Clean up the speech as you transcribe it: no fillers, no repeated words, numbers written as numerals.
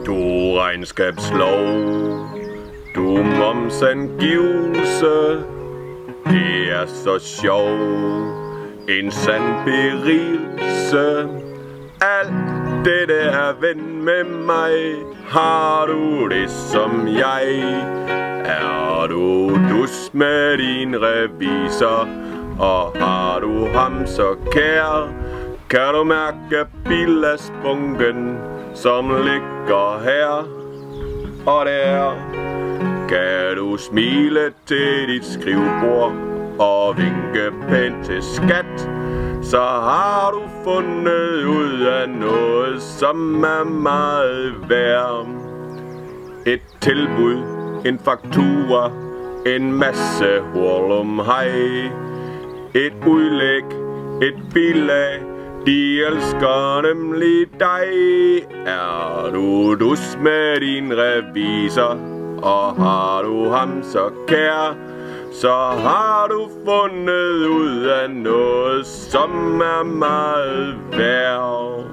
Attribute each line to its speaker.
Speaker 1: Du regnskabslov, du momsangivelse, det er så sjov, en sand berigelse. Alt det der ven med mig, har du det som jeg? Er du dus med din revisor, og har du ham så kær? Kan du mærke billagsbunken, som ligger her og der? Kan du smile til dit skrivebord og vinke pænt til skat? Så har du fundet ud af noget, som er meget værd. Et tilbud, en faktura, en masse hurlumhej, et udlæg, et bilag, de elsker nemlig dig. Er du dus med din revisor, og har du ham så kær? Så har du fundet ud af noget, som er meget værd.